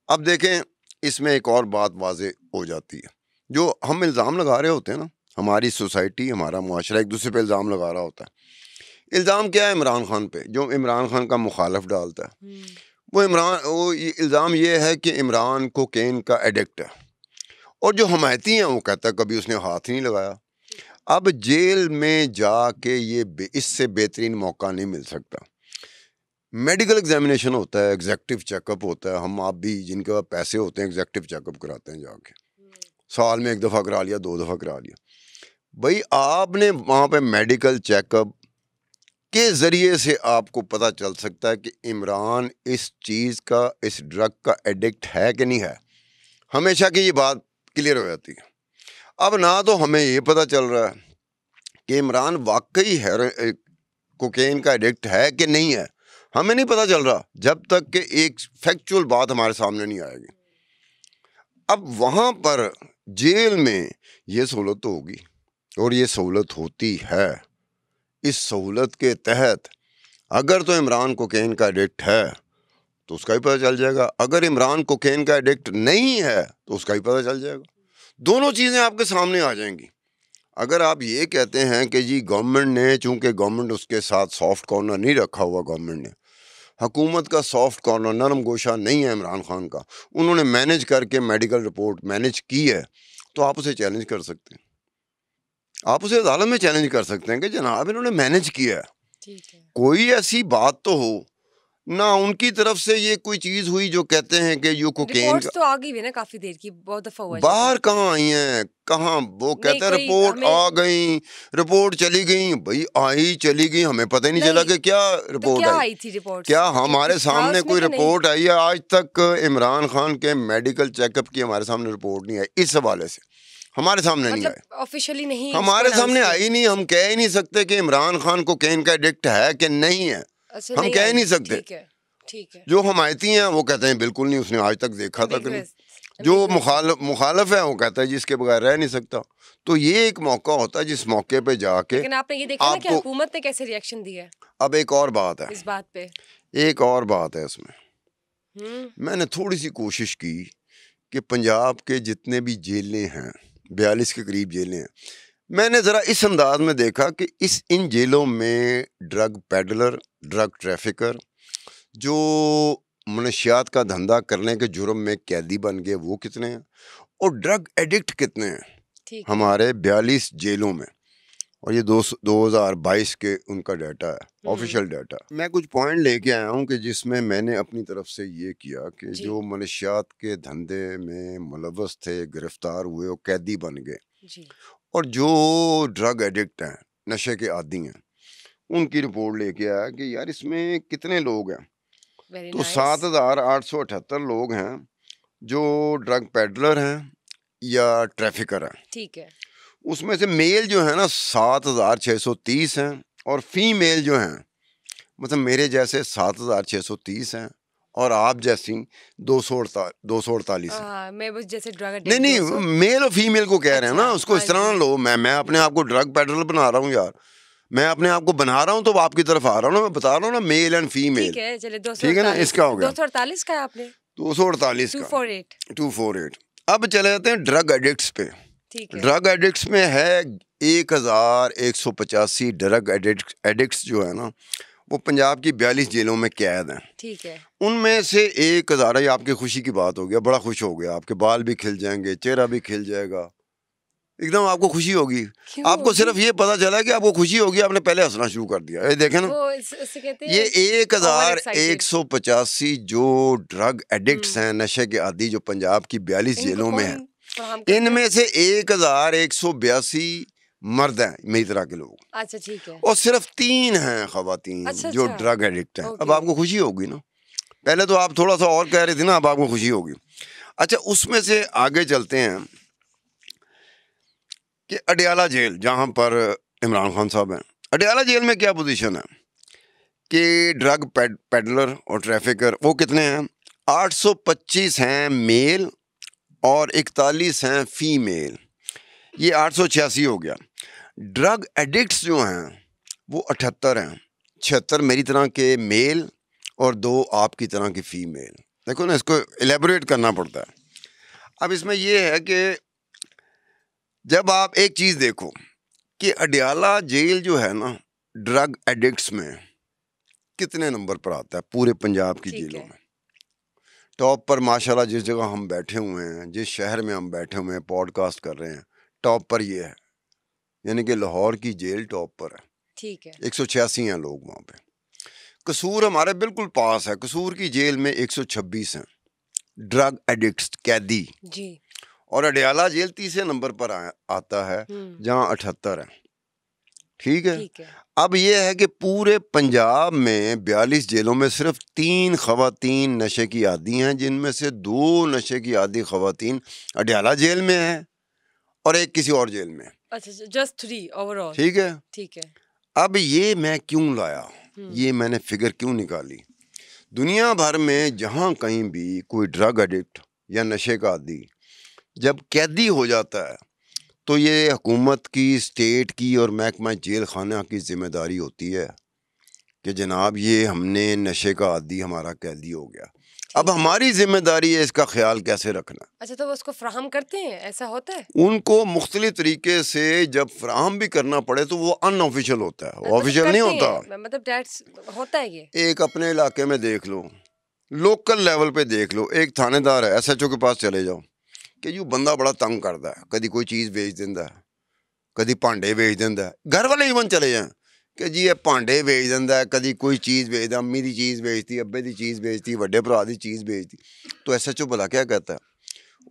अब देखें, इसमें एक और बात वाज़ेह हो जाती है। जो हम इल्ज़ाम लगा रहे होते हैं ना, हमारी सोसाइटी, हमारा मुआशरा एक दूसरे पे इल्ज़ाम लगा रहा होता है। इल्ज़ाम क्या है इमरान खान पे, जो इमरान खान का मुखालफ डालता है। वो इल्ज़ाम ये है कि इमरान कोकेन का एडिक्ट है, और जो हमायती हैं वो कहता है कभी उसने हाथ नहीं लगाया। अब जेल में जाके इससे बेहतरीन मौका नहीं मिल सकता। मेडिकल एग्जामिनेशन होता है, एग्जेक्टिव चेकअप होता है। हम आप भी जिनके पास पैसे होते हैं एग्जेक्टिव चेकअप कराते हैं जाके, साल में 1 दफ़ा करा लिया, 2 दफ़ा करा लिया। भाई आपने वहाँ पे मेडिकल चेकअप के ज़रिए से आपको पता चल सकता है कि इमरान इस चीज़ का, इस ड्रग का एडिक्ट है कि नहीं है। हमेशा की ये बात क्लियर हो जाती है। अब ना तो हमें ये पता चल रहा है कि इमरान वाकई कोकेन का एडिक्ट है कि नहीं है, हमें नहीं पता चल रहा जब तक कि एक फैक्चुअल बात हमारे सामने नहीं आएगी। अब वहाँ पर जेल में ये सहूलत तो होगी, और ये सहूलत होती है। इस सहूलत के तहत अगर तो इमरान कोकेन का एडिक्ट है तो उसका ही पता चल जाएगा, अगर इमरान कोकेन का एडिक्ट नहीं है तो उसका ही पता चल जाएगा। दोनों चीज़ें आपके सामने आ जाएंगी। अगर आप ये कहते हैं कि जी गवर्नमेंट ने, चूंकि गवर्नमेंट उसके साथ सॉफ्ट कॉर्नर नहीं रखा हुआ, गवर्नमेंट ने, हुकूमत का सॉफ्ट कॉर्नर, नरम गोशा नहीं है इमरान खान का, उन्होंने मैनेज करके मेडिकल रिपोर्ट मैनेज की है, तो आप उसे चैलेंज कर सकते हैं। आप उसे अदालत में चैलेंज कर सकते हैं कि जनाब इन्होंने मैनेज किया है। ठीक है। कोई ऐसी बात तो हो ना उनकी तरफ से ये कोई चीज हुई जो कहते हैं कि यू कोकेन रिपोर्ट्स तो आ गई है ना काफी देर की, बहुत दफा हुआ है बाहर कहाँ आई हैं, कहाँ वो कहते हैं रिपोर्ट आ गई, रिपोर्ट चली गई। भाई आई चली गई, हमें पता ही नहीं चला कि क्या रिपोर्ट क्या आई। आई थी रिपोर्ट, क्या हमारे सामने कोई रिपोर्ट आई है? आज तक इमरान खान के मेडिकल चेकअप की हमारे सामने रिपोर्ट नहीं आई। इस हवाले से हमारे सामने नहीं आई, ऑफिशियली नहीं, हमारे सामने आई नहीं। हम कह ही नहीं सकते कि इमरान खान कोकेन का एडिक्ट है कि नहीं है, हम कह ही नहीं सकते। ठीक है। जो हमायती हैं वो कहते हैं बिल्कुल नहीं, उसने आज तक देखा तक नहीं। जो मुखालफ है वो कहता है जिसके बगैर रह नहीं सकता। तो ये एक मौका होता है जिस मौके पे जाके, लेकिन आपने ये देखा ना कि हुकूमत ने कैसे रिएक्शन दिया है। अब एक और बात है इस बात पे, एक और बात है इसमें। मैंने थोड़ी सी कोशिश की कि पंजाब के जितने भी जेलें हैं, 42 के करीब जेलें हैं, मैंने ज़रा इस अंदाज में देखा कि इन जेलों में ड्रग पेडलर, ड्रग ट्रैफिकर, जो मनशियात का धंधा करने के जुर्म में कैदी बन गए वो कितने हैं, और ड्रग एडिक्ट कितने हैं हमारे 42 जेलों में। और ये 2022 के उनका डाटा है, ऑफिशियल डाटा। मैं कुछ पॉइंट लेके आया हूँ कि जिसमें मैंने अपनी तरफ से ये किया कि जो मनशियात के धंधे में मुलव्वस थे, गिरफ्तार हुए, वो कैदी बन गए, और जो ड्रग एडिक्ट हैं, नशे के आदी हैं, उनकी रिपोर्ट लेके आया कि यार इसमें कितने लोग हैं। तो 7,878 लोग हैं जो ड्रग पेडलर हैं या ट्रैफिकर हैं। ठीक है। उसमें से मेल जो है ना 7,630 हैं, और फीमेल जो हैं, मतलब मेरे जैसे 7,630 हैं, और आप जैसी 248 हैं। मैं बस जैसे ड्रग नहीं, मेल और फीमेल को कह रहे हैं ना, उसको इस तरह ना लो। मैं अपने आप को ड्रग पेडलर बना रहा हूँ यार, मैं अपने आप को बना रहा हूँ तो आपकी तरफ आ रहा हूँ ना, मैं बता रहा हूँ ना मेल एंड फीमेल। ठीक है ना, इसका हो गया 248 का है आपने, 248 का 248। अब चले जाते हैं ड्रग एडिक्ट्स पे। ड्रग एडिक्ट्स में है 1,185 ड्रग एडिक्ट्स जो है ना, वो पंजाब की 42 जेलों में कैद हैं। ठीक है। उनमें से 1,000, ही आपकी खुशी की बात हो गया, बड़ा खुश हो गया, आपके बाल भी खिल जाएंगे, चेहरा भी खिल जाएगा, एकदम आपको खुशी होगी। आपको सिर्फ ये पता चला कि आपको खुशी होगी, आपने पहले हंसना शुरू कर दिया। ये देखें ना, ये 1,185 जो ड्रग एडिक्ट्स हैं, नशे के आदी, जो पंजाब की 42 जेलों में हैं, इनमें से 1,182 मर्द हैं मेरी तरह के लोग। अच्छा, ठीक है। और सिर्फ 3 हैं खवातीन जो ड्रग एडिक्ट हैं। अब आपको खुशी होगी ना, पहले तो आप थोड़ा सा और कह रहे थे ना, अब आपको खुशी होगी। अच्छा, उसमें से आगे चलते हैं कि अडियाला जेल, जहाँ पर इमरान खान साहब हैं, अडियाला जेल में क्या पोजीशन है कि ड्रग पेडलर और ट्रैफिकर वो कितने हैं? 825 हैं मेल और 41 हैं फीमेल, ये 886 हो गया। ड्रग एडिक्ट्स जो हैं वो 78 हैं, 76 मेरी तरह के मेल और 2 आपकी तरह की फीमेल। देखो ना, इसको एलेबोरेट करना पड़ता है। अब इसमें ये है कि जब आप एक चीज़ देखो कि अडयाला जेल जो है ना, ड्रग एडिक्ट्स में कितने नंबर पर आता है पूरे पंजाब की जेलों में। टॉप पर माशाल्लाह जिस जगह हम बैठे हुए हैं, जिस शहर में हम बैठे हुए हैं, पॉडकास्ट कर रहे हैं, टॉप पर ये है, यानी कि लाहौर की जेल टॉप पर है। ठीक है। 186 हैं लोग वहाँ पे। कसूर हमारे बिल्कुल पास है, कसूर की जेल में 126 हैं ड्रग एडिक्ट्स कैदी जी। और अडयाला जेल तीसरे नंबर पर आता है जहाँ 78 है। ठीक है। अब ये है कि पूरे पंजाब में 42 जेलों में सिर्फ 3 खवातीन नशे की आदी हैं, जिनमें से 2 नशे की आदी खवातीन अडयाला जेल में है और एक किसी और जेल में। अच्छा, जस्ट 3 ओवरऑल। ठीक है। ठीक है। अब ये मैं क्यों लाया, ये मैंने फिगर क्यों निकाली? दुनिया भर में जहाँ कहीं भी कोई ड्रग एडिक्ट या नशे का आदी जब कैदी हो जाता है तो ये हुकूमत की, स्टेट की और महकमा जेल खाना की जिम्मेदारी होती है कि जनाब ये हमने नशे का आदी हमारा कैदी हो गया, अब हमारी जिम्मेदारी है इसका ख्याल कैसे रखना। अच्छा, तो वो उसको फ्राहम करते हैं, ऐसा होता है? उनको मुख्तलिफ तरीके से जब फ्राहम भी करना पड़े तो वो अनऑफिशियल होता है, ऑफिशियल नहीं होता। मतलब दैट्स होता है ये। एक अपने इलाके में देख लो, लोकल लेवल पे देख लो, एक थानेदार है, SHO के पास चले जाओ कि यू बंदा बड़ा तंग करता है, कभी कोई चीज़ बेच देता है, कभी भांडे बेच देता है। घर वाले इवन चले जाएं कि जी ये भांडे बेच देता है, कभी कोई चीज़ बेचता, अम्मी की चीज़ बेचती, अब्बे की चीज़ बेचती, वड्डे भरा की चीज़ बेचती। तो SHO भला क्या कहता है,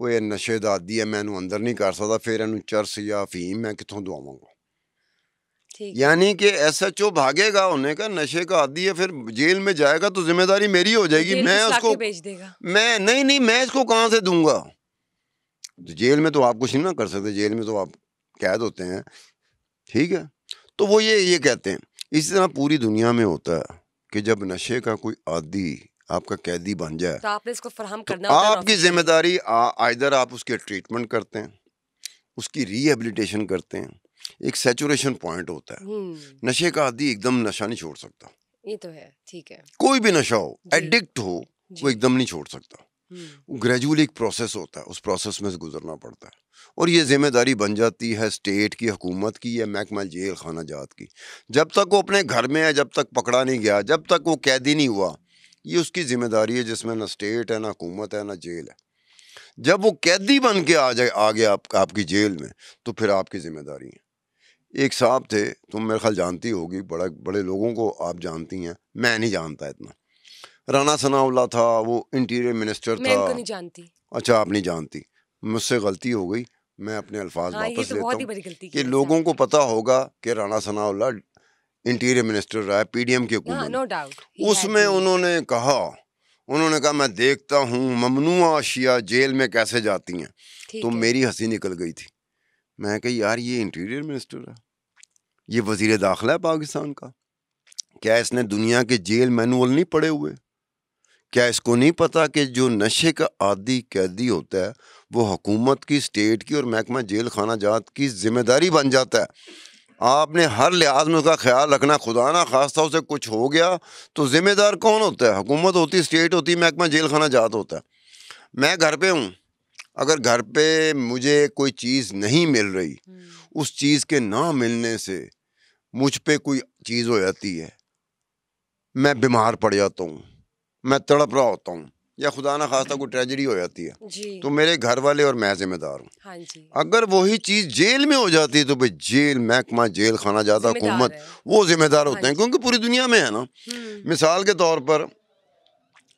वो ये नशे दा आदी है, मैं इनू अंदर नहीं कर सकता, फिर इनू चरस या अफीम मैं कितों दवावांगा। यानी कि SHO भागेगा होने का, नशे का आदी है, फिर जेल में जाएगा तो जिम्मेदारी मेरी हो जाएगी, मैं उसको बेच देगा। मैं नहीं मैं इसको कहाँ से दूंगा। जेल में तो आप कुछ नहीं ना कर सकते, जेल में तो आप कैद होते हैं। ठीक है। तो वो ये कहते हैं। इसी तरह पूरी दुनिया में होता है कि जब नशे का कोई आदी आपका कैदी बन जाए तो आपने इसको फराहम करना तो होता है। आपकी जिम्मेदारी आइदर आप उसके ट्रीटमेंट करते हैं, उसकी रिहेबिलिटेशन करते हैं। एक सैचुरेशन पॉइंट होता है। नशे का आदी एकदम नशा नहीं छोड़ सकता, ये तो है। ठीक है। कोई भी नशा हो, एडिक्ट हो, वो एकदम नहीं छोड़ सकता। ग्रेजुअली एक प्रोसेस होता है, उस प्रोसेस में से गुजरना पड़ता है और ये जिम्मेदारी बन जाती है स्टेट की, हुकूमत की या महकमा जेल खाना जात की। जब तक वो अपने घर में है, जब तक पकड़ा नहीं गया, जब तक वो कैदी नहीं हुआ, ये उसकी जिम्मेदारी है, जिसमें ना स्टेट है, ना हुकूमत है, ना जेल है। जब वो कैदी बन के आ गया आपकी जेल में तो फिर आपकी जिम्मेदारी है। एक साहब थे, तुम मेरे ख्याल जानती होगी, बड़े लोगों को आप जानती हैं, मैं नहीं जानता इतना। राना सनाउल्लाह था, वो इंटीरियर मिनिस्टर था। मैं इनको नहीं जानती। अच्छा, आप नहीं जानती, मुझसे गलती हो गई, मैं अपने अल्फाज वापस लेता हूँ कि लोगों को पता होगा कि राना सनाउल्लाह इंटीरियर मिनिस्टर रहा है PDM की हुकूमत। No doubt. उसमें उन्होंने कहा मैं देखता हूँ ममनुआ अशिया जेल में कैसे जाती हैं, तो मेरी हंसी निकल गई थी। मैं कही यार ये इंटीरियर मिनिस्टर है, ये वजीर दाखिला है पाकिस्तान का, क्या इसने दुनिया के जेल मैनुअल नहीं पढ़े हुए? क्या इसको नहीं पता कि जो नशे का आदी कैदी होता है वो हुकूमत की, स्टेट की और महकमा जेल खाना जात की जिम्मेदारी बन जाता है। आपने हर लिहाज में उसका ख्याल रखना, खुदा ना खास्ता उसे कुछ हो गया तो जिम्मेदार कौन होता है? हुकूमत होती, स्टेट होती, महकमा जेल खाना जात होता है। मैं घर पे हूँ, अगर घर पे मुझे कोई चीज़ नहीं मिल रही, उस चीज़ के ना मिलने से मुझ पे कोई चीज़ हो जाती है, मैं बीमार पड़ जाता हूँ, मैं तड़प रहा होता हूँ, या खुदा ना खास्ता कोई ट्रेजेडी हो जाती है, तो मेरे घर वाले और मैं जिम्मेदार हूँ। हाँ जी। अगर वही चीज़ जेल में हो जाती है तो भाई जेल, महकमा जेल खाना जाता, हुकूमत, वो जिम्मेदार होते हैं, क्योंकि पूरी दुनिया में है ना। मिसाल के तौर पर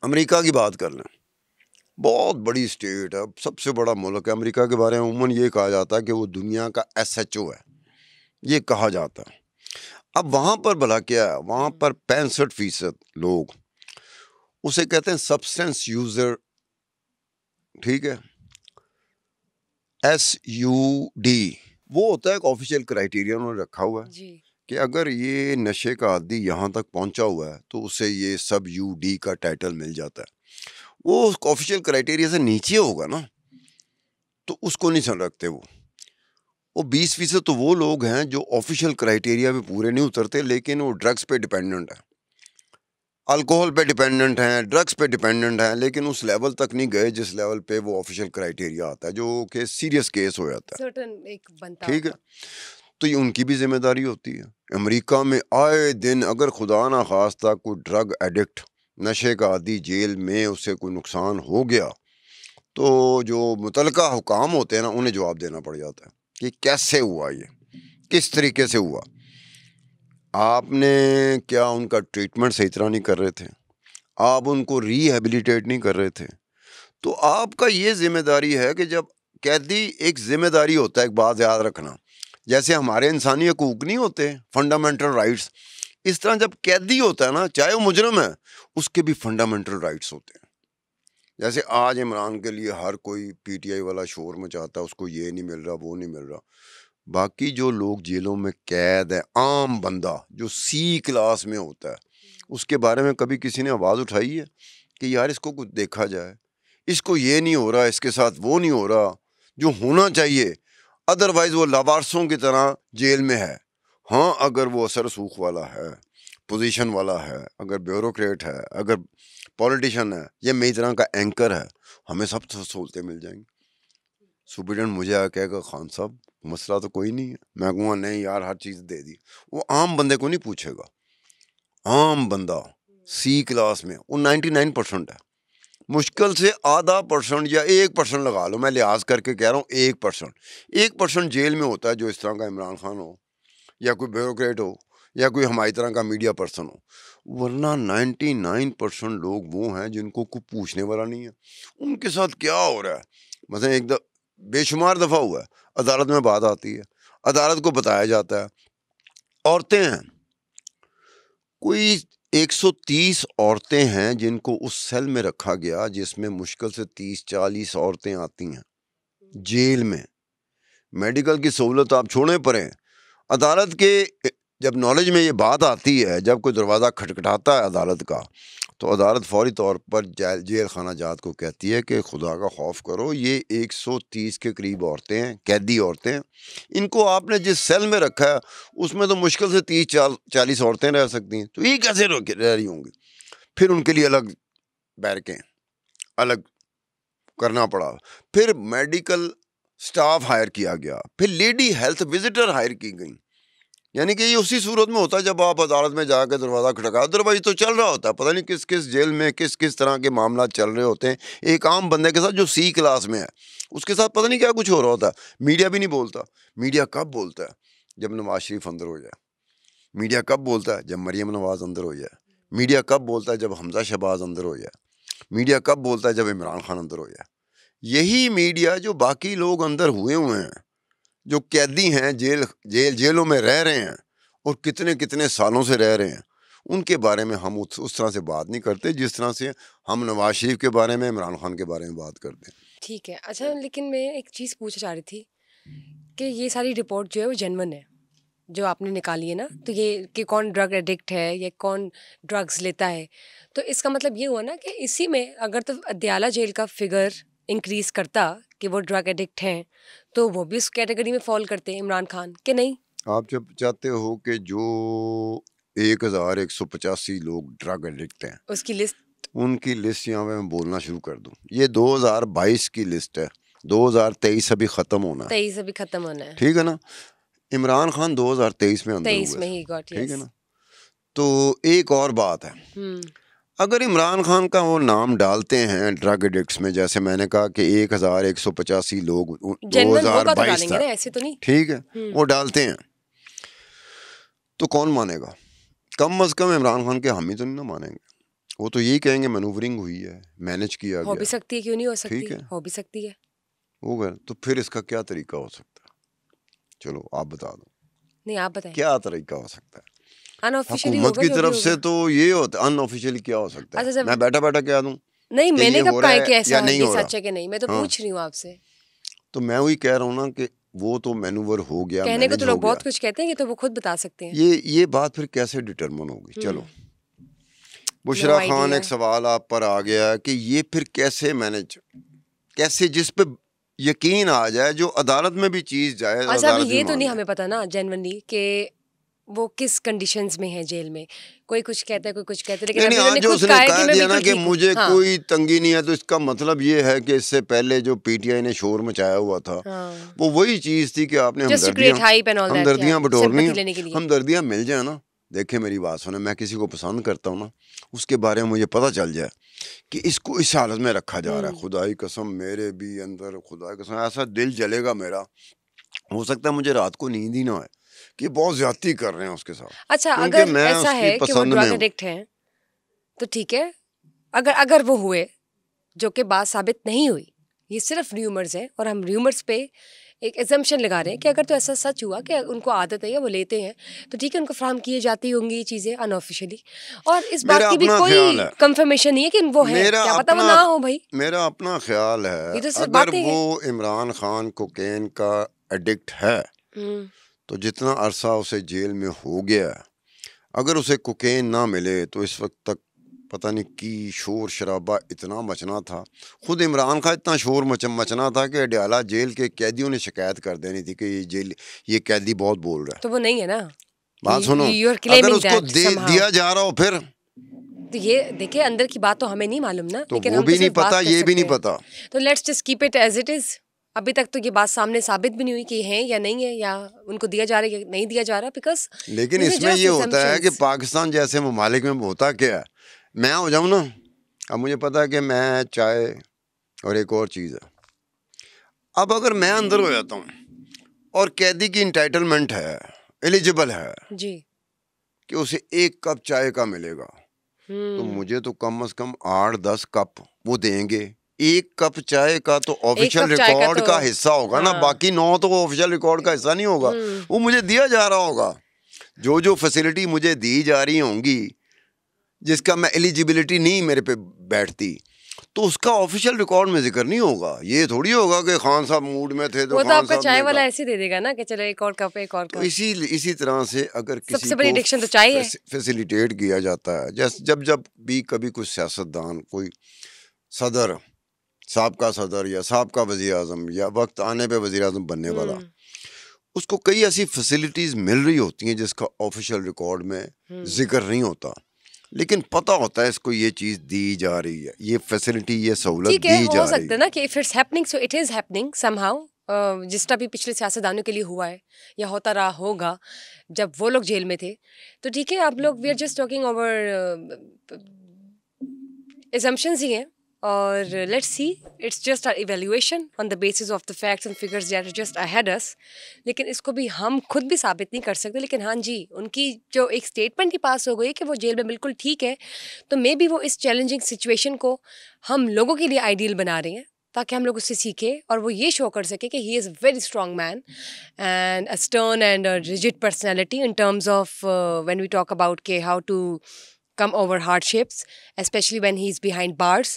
अमेरिका की बात कर लें, बहुत बड़ी स्टेट है, सबसे बड़ा मुल्क है। अमेरिका के बारे में उमूमन ये कहा जाता है कि वो दुनिया का SHO है, ये कहा जाता है। अब वहाँ पर भला क्या है, वहाँ पर 65% लोग उसे कहते हैं सब्सटेंस यूजर। ठीक है, SUD, वो होता है एक ऑफिशियल क्राइटेरिया उन्होंने रखा हुआ है कि अगर ये नशे का आदी यहाँ तक पहुँचा हुआ है तो उसे ये सब UD का टाइटल मिल जाता है। वो ऑफिशियल क्राइटेरिया से नीचे होगा ना तो उसको नहीं समझ रखते। वो 20% तो वो लोग हैं जो ऑफिशियल क्राइटेरिया पे पूरे नहीं उतरते, लेकिन वो ड्रग्स पे डिपेंडेंट है। अल्कोहल पे डिपेंडेंट हैं, ड्रग्स पे डिपेंडेंट हैं, लेकिन उस लेवल तक नहीं गए जिस लेवल पे वो ऑफिशियल क्राइटेरिया आता है, जो कि सीरियस केस हो जाता है। सर्टेन एक बनता ठीक है, होगा। तो ये उनकी भी जिम्मेदारी होती है। अमेरिका में आए दिन अगर खुदा ना खास्ता कोई ड्रग एडिक्ट, नशे का आदि जेल में उससे कोई नुकसान हो गया, तो जो मुतलका हुकाम होते हैं ना, उन्हें जवाब देना पड़ जाता है कि कैसे हुआ, ये किस तरीके से हुआ। आपने क्या उनका ट्रीटमेंट सही तरह नहीं कर रहे थे, आप उनको रिहेबिलिटेट नहीं कर रहे थे, तो आपका ये जिम्मेदारी है कि जब कैदी, एक जिम्मेदारी होता है, एक बात याद रखना, जैसे हमारे इंसानी हकूक नहीं होते, फंडामेंटल राइट्स, इस तरह जब कैदी होता है ना, चाहे वो मुजरम है, उसके भी फंडामेंटल राइट्स होते हैं। जैसे आज इमरान के लिए हर कोई पीटीआई वाला शोर मचाता है, उसको ये नहीं मिल रहा, वो नहीं मिल रहा। बाकी जो लोग जेलों में कैद है, आम बंदा जो सी क्लास में होता है, उसके बारे में कभी किसी ने आवाज़ उठाई है कि यार इसको कुछ देखा जाए, इसको ये नहीं हो रहा, इसके साथ वो नहीं हो रहा जो होना चाहिए, अदरवाइज वो लावारसों की तरह जेल में है। हाँ, अगर वो असर सूख वाला है, पोजीशन वाला है, अगर ब्यूरोक्रेट है, अगर पॉलिटिशियन है, या मेरी तरह का एंकर है, हमें सब सहूलतें मिल जाएंगी। सुप्रीडेंट मुझे आया कहेगा खान साहब मसला तो कोई नहीं है, मैं कहूँगा नहीं यार हर चीज़ दे दी। वो आम बंदे को नहीं पूछेगा। आम बंदा सी क्लास में वो 99% है, मुश्किल से आधा परसेंट या 1% लगा लो, मैं लिहाज करके कह रहा हूँ 1% जेल में होता है जो इस तरह का इमरान खान हो, या कोई ब्यूरोक्रेट हो, या कोई हमारी तरह का मीडिया पर्सन हो। वरना 99% लोग वो हैं जिनको कोई पूछने वाला नहीं है उनके साथ क्या हो रहा है। मतलब एक बेशुमार दफ़ा हुआ है, अदालत में बात आती है, अदालत को बताया जाता है, औरतें हैं, कोई 130 औरतें हैं जिनको उस सेल में रखा गया जिसमें मुश्किल से 30-40 औरतें आती हैं जेल में। मेडिकल की सहूलत आप छोड़े पड़े, अदालत के जब नॉलेज में ये बात आती है, जब कोई दरवाज़ा खटखटाता है अदालत का, तो अदालत फौरी तौर पर जेल खाना जात को कहती है कि खुदा का खौफ करो, ये 130 के करीब औरतें हैं, कैदी औरतें हैं, इनको आपने जिस सेल में रखा है उसमें तो मुश्किल से 30-40 औरतें रह सकती हैं, तो ये कैसे रह रही होंगी। फिर उनके लिए अलग बैरकें अलग करना पड़ा, फिर मेडिकल स्टाफ हायर किया गया, फिर लेडी हेल्थ विजिटर हायर की गई। यानी कि ये उसी सूरत में होता है जब आप अदालत में जाकर दरवाज़ा खटका, अदरवाइज तो चल रहा होता है, पता नहीं किस किस जेल में किस किस तरह के मामला चल रहे होते हैं। एक आम बंदे के साथ जो सी क्लास में है उसके साथ पता नहीं क्या कुछ हो रहा होता है। मीडिया भी नहीं बोलता। मीडिया कब बोलता है? जब नवाज शरीफ अंदर हो जाए। मीडिया कब बोलता है? जब मरियम नवाज अंदर हो जाए। मीडिया कब बोलता है? जब हमजा शहबाज अंदर हो जाए। मीडिया कब बोलता है? जब इमरान खान अंदर हो जाए। यही मीडिया जो बाकी लोग अंदर हुए हैं, जो कैदी हैं, जेलों में रह रहे हैं और कितने कितने सालों से रह रहे हैं, उनके बारे में हम उस तरह से बात नहीं करते जिस तरह से हम नवाज शरीफ के बारे में, इमरान खान के बारे में बात करते हैं। ठीक है। अच्छा, लेकिन मैं एक चीज़ पूछना चाह रही थी कि ये सारी रिपोर्ट जो है वो जेन्युइन है जो आपने निकाली है ना, तो ये कि कौन ड्रग एडिक्ट है या कौन ड्रग्स लेता है, तो इसका मतलब ये हुआ ना कि इसी में अगर तो अदयाला जेल का फिगर इंक्रीज करता कि वो ड्रग एडिक्ट हैं, तो वो भी उस कैटेगरी में फॉल करते हैं इमरान खान के नहीं। आप जब चाहते हो कि जो 1185 लोग ड्रग एडिक्ट हैं उसकी लिस्ट, उनकी लिस्ट यहाँ पे मैं बोलना शुरू कर दूँ, ये 2022 की लिस्ट है, 2023 अभी ख़त्म होना है। 23 अभी खत्म होना है। ठीक है ना। इमरान खान 2023 में अंदर 23 हुए में थे, ही गॉट, ठीक है यस। ना। तो एक और बात है, अगर इमरान खान का वो नाम डालते हैं ड्रग एडिक्ट्स में, जैसे मैंने कहा कि 1185 लोग जेन्युइन होगा तो 2022 डालेंगे ना, तक, ऐसे तो नहीं। ठीक है, वो डालते हैं, तो कौन मानेगा? कम अज कम इमरान खान के हामी तो नहीं ना मानेंगे। वो तो यही कहेंगे मैनूवरिंग हुई है, मैनेज किया हो भी गया, सकती है, क्यों नहीं हो सकती, ठीक है, हो भी सकती है। हो गया। तो फिर इसका क्या तरीका हो सकता है? चलो आप बता दो, नहीं आप बताएं। क्या तरीका हो सकता है? अनऑफिशियली हुकूमत होगा की जो भी तरफ होगा। से तो ये होता, अनऑफिशियली क्या हो सकता है? अच्छा, जब मैं बैठा बैठा कह दूं नहीं, कि मैंने ये कब हो कहा रहा है कि है ऐसा या नहीं ये हो रहा। सच है कि नहीं, मैं तो हाँ, पूछ रही हूँ आपसे। तो मैं वही कह रहा हूँ ना कि वो तो मैनूवर हो गया, कहने को मैनेज तो हो लोग गया। बहुत कुछ कहते हैं, ये तो वो खुद बता सकते हैं। ये बात फिर कैसे डिटरमिन होगी? चलो, नो बुशरा खान, आइडिया। एक सवाल आप पर आ गया कि ये फिर कैसे मैनेज, कैसे जिस पे यकीन आ जाए, जो अदालत में भी चीज जाए, अच्छा, अभी अदालत भी ये तो मान नहीं ले। हमें पता ना जेन्युइनली कि वो किस कंडीशंस में है जेल में। कोई कुछ कहता है, कोई कुछ कहता है, लेकिन नहीं, अभी आज उन्होंने जो खुद उसने कहा है कह कि मैं दिया ना बिल्कुल कि ठीक हूँ। मुझे हाँ, कोई तंगी नहीं है, तो इसका मतलब ये है कि इससे पहले जो पीटीआई ने शोर मचाया हुआ था हाँ, वो वही चीज़ थी कि आपने just to create hype and all that, हमदर्दियाँ बटोरनी सिंपैथी हैं। लेने के लिए। हमदर्दियाँ मिल जाए ना, देखिए मेरी बात सुने, मैं किसी को पसंद करता हूँ ना, उसके बारे में मुझे पता चल जाए कि इसको इस हालत में रखा जा रहा है, खुदा की कसम मेरे भी अंदर, खुदा की कसम ऐसा दिल जलेगा मेरा, हो सकता है मुझे रात को नींद ही ना आए कि बहुत ज्यादती कर रहे हैं उसके साथ, अच्छा, क्योंकि अगर मैं ऐसा उसकी है कि वो पसंद में ड्रग हूँ। एडिक्ट हैं तो ठीक है, अगर अगर वो हुए, जो कि बात साबित नहीं हुई, ये सिर्फ र्यूमर्स है और हम र्यूमर्स पे एक एजम्पशन लगा रहे हैं कि अगर तो ऐसा सच हुआ कि उनको आदत है या वो लेते हैं, तो ठीक है, उनको फ्राहम किए जाती होंगी ये चीज़ें अनऑफिशियली, और इस बात मेरा की भी अपना ख्याल कोई है, कंफर्मेशन नहीं है कि वो है, मेरा क्या पता वो अपना ना हो भाई, मेरा अपना ख्याल है, ये तो सिर्फ अगर बातें वो हैं। इमरान खान कोकेन का एडिक्ट है हम्म, तो जितना अरसा उसे जेल में हो गया, अगर उसे कोकेन ना मिले तो इस वक्त तक पता नहीं की शोर शराबा इतना मचना था, खुद इमरान खान इतना शोर मचना था कि अडयाला जेल के कैदियों ने शिकायत कर देनी थी कि ये कैदी बहुत बोल रहा है। तो वो नहीं है ना, बात सुनो, यू आर अगर क्लेमिंग उसको दैट समहाउ। दिया जा रहा हो फिर तो ये देखिए, अंदर की बात तो हमें नहीं मालूम ना, तो लेकिन वो हम तो भी नहीं सिर्फ बात पता, कर ये भी सकते नहीं हैं। पता। तो let's just keep it as it is. अभी तक तो ये बात सामने साबित भी नहीं हुई कि है या नहीं है, या उनको दिया जा रहा है या नहीं दिया जा रहा, बिकॉज लेकिन इसमें ये होता है कि पाकिस्तान जैसे ममालिक में होता क्या है, मैं हो जाऊँ ना, अब मुझे पता है कि मैं चाय और एक और चीज़ है, अब अगर मैं अंदर हो जाता हूँ और कैदी की इंटाइटलमेंट है, एलिजिबल है जी। कि उसे 1 कप चाय का मिलेगा, तो मुझे तो कम से कम 8-10 कप वो देंगे। 1 कप चाय का तो एक ऑफिशियल कप चाय का रिकॉर्ड तो, का हिस्सा होगा ना, हाँ, बाकी 9 तो वो ऑफिशियल रिकॉर्ड का हिस्सा नहीं होगा, वो मुझे दिया जा रहा होगा। जो फैसिलिटी मुझे दी जा रही होंगी जिसका मैं एलिजिबिलिटी नहीं मेरे पे बैठती, तो उसका ऑफिशियल रिकॉर्ड में जिक्र नहीं होगा। ये थोड़ी होगा कि खान साहब मूड में थे तो वो तो खान आपका साहब चाय ने वाला कहा। ऐसे ही दे देगा ना कि चलो एक और कप, एक और तो कप। इसी तरह से अगर किसी सबसे बड़ी को एडिक्शन तो चाय है। फैसिलिटेट किया जाता है, जैसे जब भी कभी कुछ सियासतदान, कोई सदर, साबका सदर या साबका वज़ीर आज़म या वक्त आने पे वज़ीर आज़म बनने वाला, उसको कई ऐसी फैसिलिटीज़ मिल रही होती हैं जिसका ऑफिशियल रिकॉर्ड में जिक्र नहीं होता, लेकिन पता होता है इसको ये चीज़ दी जा रही है, ये फैसिलिटी, ये सहूलत ठीक है, दी हो जा रही सकता है है। ना कि if it's happening so it is happening somehow, जिस तरह भी पिछले सियासतदानों के लिए हुआ है या होता रहा होगा जब वो लोग जेल में थे, तो ठीक है, आप लोग we are just talking over assumptions ही हैं, और let's see, it's just our evaluation on the basis of the facts and figures that are just ahead us, लेकिन इसको भी हम खुद भी साबित नहीं कर सकते। लेकिन हाँ जी, उनकी जो एक स्टेटमेंट ही पास हो गई कि वो जेल में बिल्कुल ठीक है, तो मे बी वो इस चैलेंजिंग सिचुएशन को हम लोगों के लिए आइडियल बना रहे हैं, ताकि हम लोग उससे सीखें और वो ये शो कर सके कि he is a very strong man and a stern and a rigid personality in terms of when we talk about के how to come over hardships, especially when he's behind bars,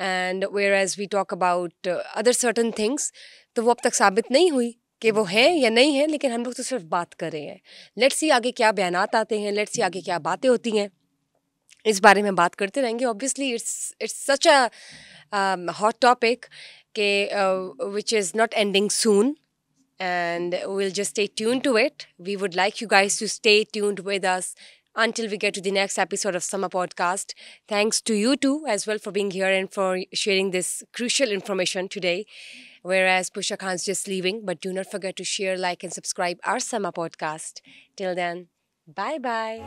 and whereas we talk about other certain things, तो वो अब तक साबित नहीं हुई कि वो है या नहीं है, लेकिन हम लोग तो सिर्फ बात कर रहे हैं। लेट्स सी आगे क्या बयानात आते हैं, लेट्स सी आगे क्या बातें होती हैं, इस बारे में बात करते रहेंगे। Obviously it's such a hot topic के which is not ending soon, and we'll just stay tuned to it. We would like you guys to stay tuned with us until we get to the next episode of Summer Podcast. Thanks to you too as well for being here and for sharing this crucial information today. Whereas Pusha Khan's just leaving, but do not forget to share, like, and subscribe our Summer Podcast. Till then, bye bye.